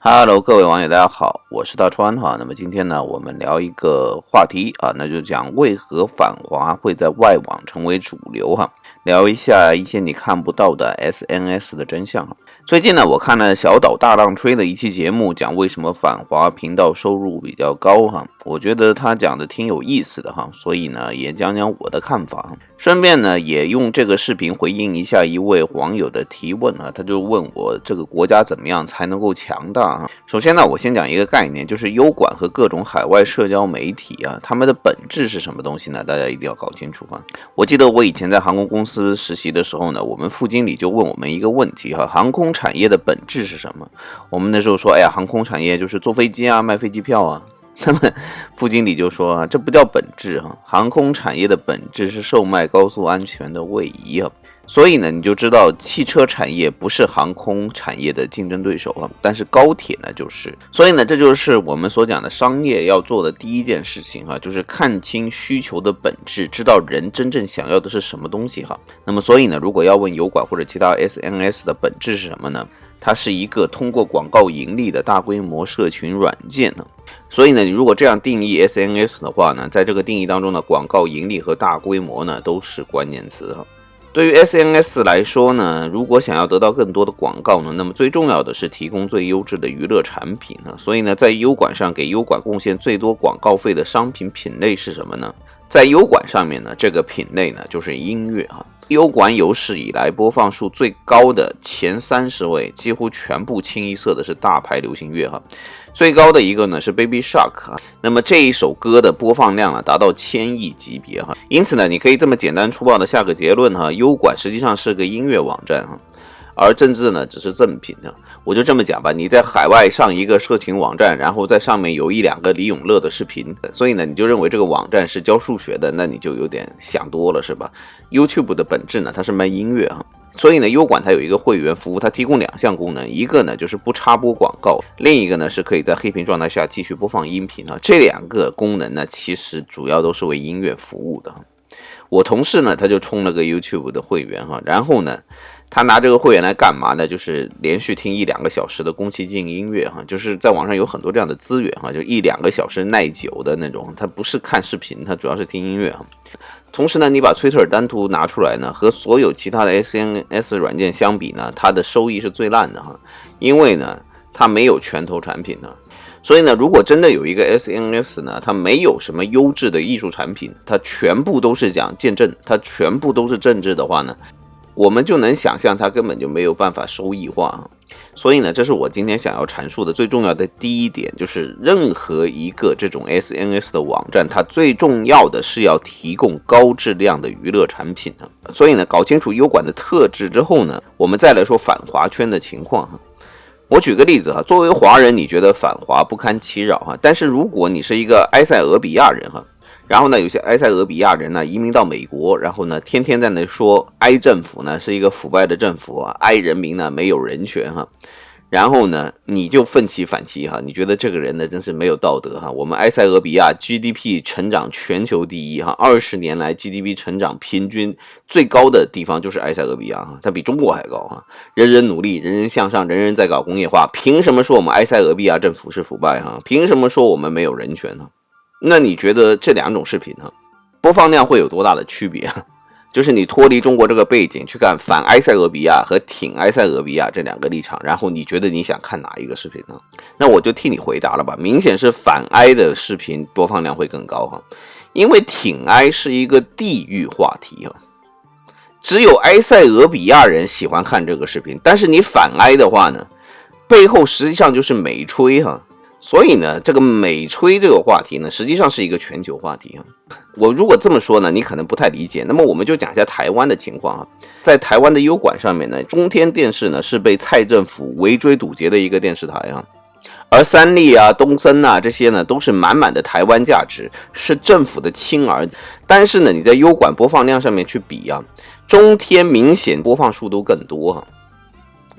Hello，各位网友，大家好，我是大川哈。那么今天呢，我们聊一个话题啊，那就讲为何反华会在外网成为主流哈。聊一下一些你看不到的 SNS 的真相哈。最近呢，我看了小岛大浪吹的一期节目，讲为什么反华频道收入比较高哈。我觉得他讲的挺有意思的哈，所以呢，也讲讲我的看法。顺便呢，也用这个视频回应一下一位网友的提问啊，他就问我这个国家怎么样才能够强大啊？首先呢，我先讲一个概念，就是油管和各种海外社交媒体啊，他们的本质是什么东西呢？大家一定要搞清楚哈。我记得我以前在航空公司实习的时候呢，我们副经理就问我们一个问题哈，航空产业的本质是什么？我们那时候说，哎呀，航空产业就是坐飞机啊，卖飞机票啊。那么副经理就说啊，这不叫本质哈，航空产业的本质是售卖高速安全的位移啊。所以呢，你就知道汽车产业不是航空产业的竞争对手啊，但是高铁呢就是。所以呢，这就是我们所讲的商业要做的第一件事情哈，就是看清需求的本质，知道人真正想要的是什么东西哈。那么所以呢，如果要问油管或者其他 SNS 的本质是什么呢？它是一个通过广告盈利的大规模社群软件呢。所以呢，你如果这样定义 SNS 的话呢，在这个定义当中呢，广告盈利和大规模呢都是关键词哈。对于 SNS 来说呢，如果想要得到更多的广告呢，那么最重要的是提供最优质的娱乐产品呢。所以呢，在油管上给油管贡献最多广告费的商品品类是什么呢？在油管上面呢，这个品类呢就是音乐哈。油管有史以来播放数最高的前30位，几乎全部清一色的是大牌流行乐哈。最高的一个呢是 Baby Shark 哈，那么这一首歌的播放量达到1000亿级别哈。因此呢，你可以这么简单粗暴的下个结论哈，油管实际上是个音乐网站哈。而政治呢只是赠品呢，我就这么讲吧，你在海外上一个社群网站，然后在上面有1-2个李永乐的视频，所以呢你就认为这个网站是教数学的，那你就有点想多了是吧？ YouTube 的本质呢，它是卖音乐哈。所以呢，油管它有一个会员服务，它提供2项功能，一个呢就是不插播广告，另一个呢是可以在黑屏状态下继续播放音频啊。这2个功能呢，其实主要都是为音乐服务的。我同事呢，他就充了个 YouTube 的会员哈，然后呢，他拿这个会员来干嘛呢？就是连续听1-2个小时的宫崎骏音乐哈，就是在网上有很多这样的资源哈，就1-2个小时耐久的那种，他不是看视频，他主要是听音乐哈。同时呢，你把 Twitter 单独拿出来呢，和所有其他的 SNS 软件相比呢，它的收益是最烂的哈，因为呢，它没有拳头产品呢。所以呢，如果真的有一个 SNS 呢，它没有什么优质的艺术产品，它全部都是讲见证，它全部都是政治的话呢，我们就能想象它根本就没有办法收益化。所以呢，这是我今天想要阐述的最重要的第一点，就是任何一个这种 SNS 的网站，它最重要的是要提供高质量的娱乐产品。所以呢，搞清楚油管的特质之后呢，我们再来说反华圈的情况。我举个例子哈，作为华人，你觉得反华不堪其扰哈，但是如果你是一个埃塞俄比亚人哈，然后呢，有些埃塞俄比亚人呢移民到美国，然后呢，天天在那说埃政府呢是一个腐败的政府啊，埃人民呢没有人权哈，然后呢，你就奋起反击哈，你觉得这个人呢真是没有道德哈。我们埃塞俄比亚 GDP 成长全球第一哈，20年来 GDP 成长平均最高的地方就是埃塞俄比亚哈，它比中国还高哈。人人努力，人人向上，人人在搞工业化，凭什么说我们埃塞俄比亚政府是腐败哈？凭什么说我们没有人权呢？那你觉得这2种视频哈，播放量会有多大的区别？就是你脱离中国这个背景去看反埃塞俄比亚和挺埃塞俄比亚这2个立场，然后你觉得你想看哪一个视频呢？那我就替你回答了吧，明显是反埃的视频播放量会更高哈，因为挺埃是一个地域话题哈，只有埃塞俄比亚人喜欢看这个视频，但是你反埃的话呢，背后实际上就是美吹哈。所以呢，这个美吹这个话题呢，实际上是一个全球话题。我如果这么说呢，你可能不太理解。那么我们就讲一下台湾的情况。在台湾的油管上面呢，中天电视呢是被蔡政府围追堵截的一个电视台啊，而三立啊、东森啊这些呢，都是满满的台湾价值，是政府的亲儿子。但是呢，你在油管播放量上面去比啊，中天明显播放数都更多啊。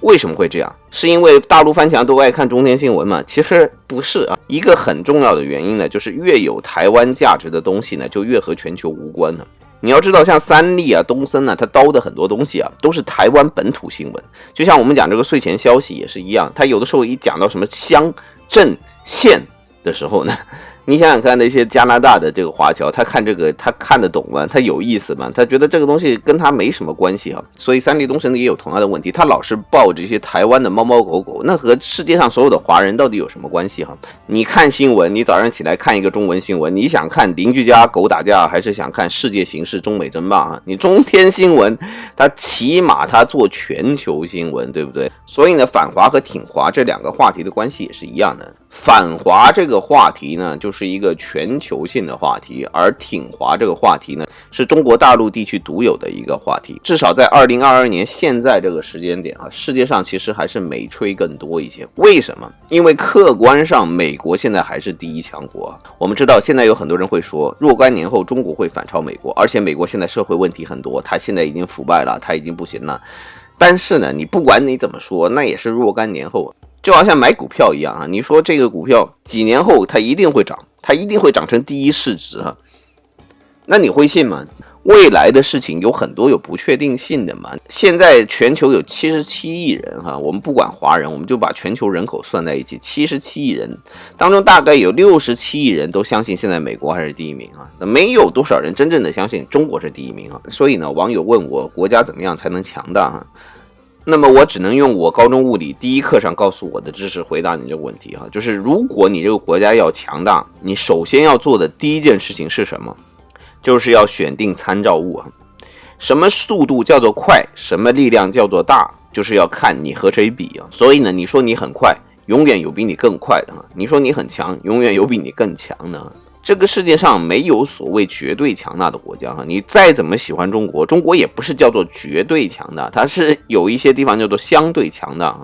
为什么会这样？是因为大陆翻墙都爱看中天新闻吗？其实不是啊。一个很重要的原因呢，就是越有台湾价值的东西呢，就越和全球无关了。你要知道，像三立啊、东森啊，他叨的很多东西啊，都是台湾本土新闻。就像我们讲这个睡前消息也是一样，他有的时候一讲到什么乡镇县的时候呢，你想想看，那些加拿大的这个华侨，他看这个，他看得懂吗？他有意思吗？他觉得这个东西跟他没什么关系啊。所以三立东森也有同样的问题，他老是报这些台湾的猫猫狗狗，那和世界上所有的华人到底有什么关系哈？你看新闻，你早上起来看一个中文新闻，你想看邻居家狗打架，还是想看世界形势、中美争霸啊？你中天新闻，它起码它做全球新闻，对不对？所以呢，反华和挺华这两个话题的关系也是一样的。反华这个话题呢，就是一个全球性的话题，而挺华这个话题呢，是中国大陆地区独有的一个话题。至少在2022年现在这个时间点啊，世界上其实还是美吹更多一些。为什么？因为客观上美国现在还是第一强国。我们知道现在有很多人会说，若干年后中国会反超美国，而且美国现在社会问题很多，它现在已经腐败了，它已经不行了。但是呢，你不管你怎么说，那也是若干年后。就好像买股票一样啊，你说这个股票几年后它一定会涨，它一定会涨成第一市值啊，那你会信吗？未来的事情有很多有不确定性的嘛。现在全球有77亿人哈，我们不管华人，我们就把全球人口算在一起，77亿人当中大概有67亿人都相信现在美国还是第一名啊，那没有多少人真正的相信中国是第一名啊。所以呢，网友问我国家怎么样才能强大啊？那么我只能用我高中物理第一课上告诉我的知识回答你这个问题哈，就是如果你这个国家要强大，你首先要做的第一件事情是什么？就是要选定参照物啊。什么速度叫做快，什么力量叫做大，就是要看你和谁比啊。所以呢，你说你很快，永远有比你更快的啊；你说你很强，永远有比你更强的。这个世界上没有所谓绝对强大的国家哈，你再怎么喜欢中国，中国也不是叫做绝对强大，它是有一些地方叫做相对强大。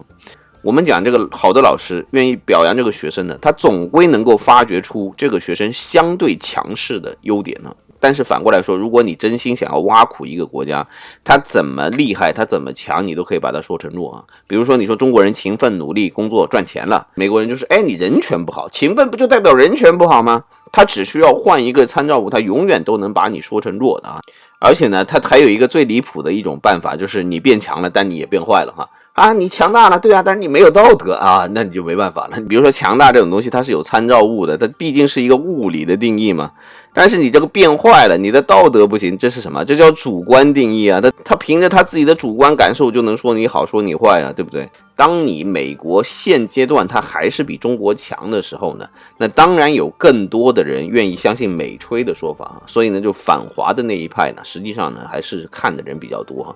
我们讲这个好的老师愿意表扬这个学生呢，他总归能够发掘出这个学生相对强势的优点呢。但是反过来说，如果你真心想要挖苦一个国家，他怎么厉害，他怎么强，你都可以把它说成弱啊。比如说你说中国人勤奋努力工作赚钱了，美国人就是你人权不好，勤奋不就代表人权不好吗？他只需要换一个参照物，他永远都能把你说成弱的啊。而且呢，他还有一个最离谱的一种办法，就是你变强了，但你也变坏了哈。你强大了，对啊，但是你没有道德啊，那你就没办法了。比如说强大这种东西，它是有参照物的，它毕竟是一个物理的定义嘛。但是你这个变坏了，你的道德不行，这是什么？这叫主观定义啊。他凭着他自己的主观感受就能说你好，说你坏啊，对不对？当你美国现阶段它还是比中国强的时候呢，那当然有更多的人愿意相信美吹的说法，所以呢，就反华的那一派呢，实际上呢还是看的人比较多。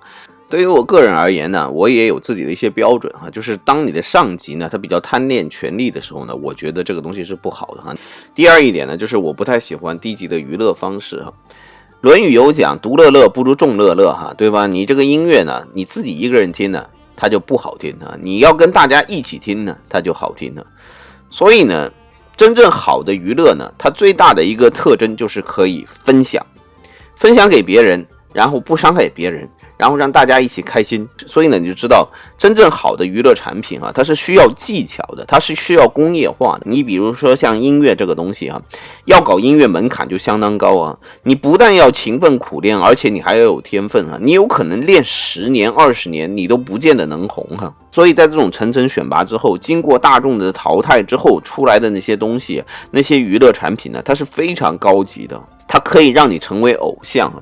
对于我个人而言呢，我也有自己的一些标准哈，就是当你的上级呢，他比较贪恋权力的时候呢，我觉得这个东西是不好的哈。第二一点呢，就是我不太喜欢低级的娱乐方式哈。论语有讲，独乐乐不如众乐乐哈，对吧？你这个音乐呢，你自己一个人听呢，它就不好听啊；你要跟大家一起听呢，它就好听了。所以呢，真正好的娱乐呢，它最大的一个特征就是可以分享，分享给别人，然后不伤害别人。然后让大家一起开心，所以呢，你就知道真正好的娱乐产品啊，它是需要技巧的，它是需要工业化的。你比如说像音乐这个东西啊，要搞音乐门槛就相当高啊。你不但要勤奋苦练，而且你还要有天分啊。你有可能练10年、20年，你都不见得能红哈。所以在这种层层选拔之后，经过大众的淘汰之后出来的那些东西，那些娱乐产品呢，它是非常高级的，它可以让你成为偶像。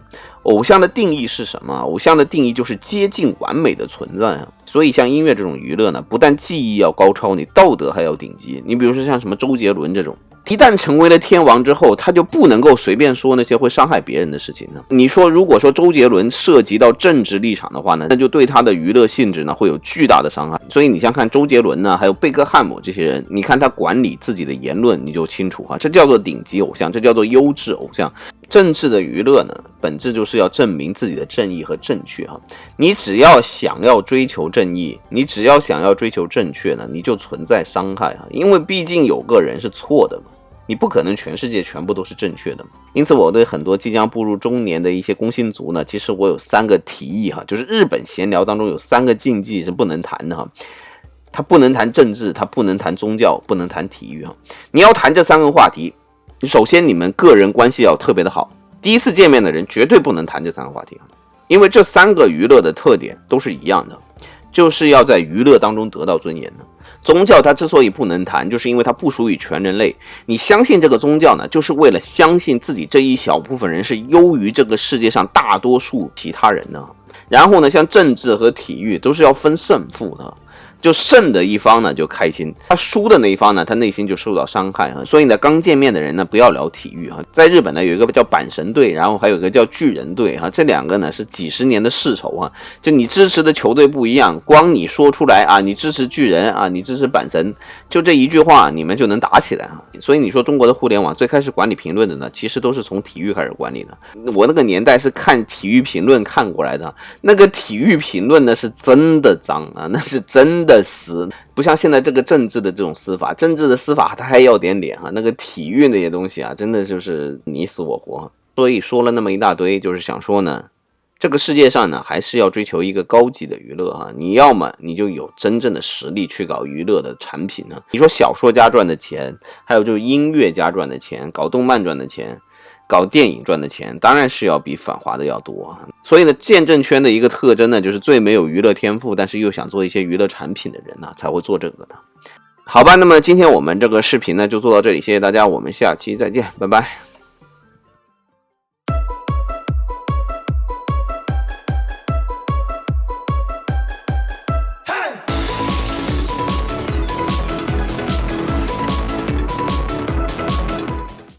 偶像的定义是什么？偶像的定义就是接近完美的存在啊。所以像音乐这种娱乐呢，不但技艺要高超，你道德还要顶级。你比如说像什么周杰伦这种，一旦成为了天王之后，他就不能够随便说那些会伤害别人的事情呢。你说如果说周杰伦涉及到政治立场的话呢，那就对他的娱乐性质呢会有巨大的伤害。所以你像看周杰伦呢，还有贝克汉姆这些人，你看他管理自己的言论，你就清楚啊，这叫做顶级偶像，这叫做优质偶像。政治的娱乐呢，本质就是要证明自己的正义和正确哈。你只要想要追求正义，你只要想要追求正确呢，你就存在伤害哈，因为毕竟有个人是错的嘛，你不可能全世界全部都是正确的嘛。因此我对很多即将步入中年的一些工薪族呢，其实我有3个提议哈，就是日本闲聊当中有3个禁忌是不能谈的哈。他不能谈政治，他不能谈宗教，不能谈体育哈。你要谈这3个话题，首先你们个人关系要特别的好，第一次见面的人绝对不能谈这3个话题，因为这3个娱乐的特点都是一样的，就是要在娱乐当中得到尊严的。宗教它之所以不能谈，就是因为它不属于全人类。你相信这个宗教呢，就是为了相信自己这一小部分人是优于这个世界上大多数其他人的。然后呢，像政治和体育都是要分胜负的。就胜的一方呢就开心，他输的那一方呢他内心就受到伤害啊。所以呢，刚见面的人呢不要聊体育啊。在日本呢有一个叫阪神队，然后还有一个叫巨人队啊，这2个呢是几十年的世仇啊。就你支持的球队不一样，光你说出来啊，你支持巨人啊，你支持阪神，就这一句话你们就能打起来啊。所以你说中国的互联网最开始管理评论的呢，其实都是从体育开始管理的。我那个年代是看体育评论看过来的，那个体育评论呢是真的脏啊，那是真的死，不像现在这个政治的这种司法，政治的司法它还要点脸啊，那个体育那些东西啊，真的就是你死我活。所以说了那么一大堆，就是想说呢，这个世界上呢还是要追求一个高级的娱乐啊。你要么你就有真正的实力去搞娱乐的产品呢。你说小说家赚的钱，还有就是音乐家赚的钱，搞动漫赚的钱，搞电影赚的钱当然是要比繁华的要多。所以呢，见证圈的一个特征呢，就是最没有娱乐天赋，但是又想做一些娱乐产品的人呢，才会做这个的。好吧，那么今天我们这个视频呢就做到这里，谢谢大家，我们下期再见，拜拜。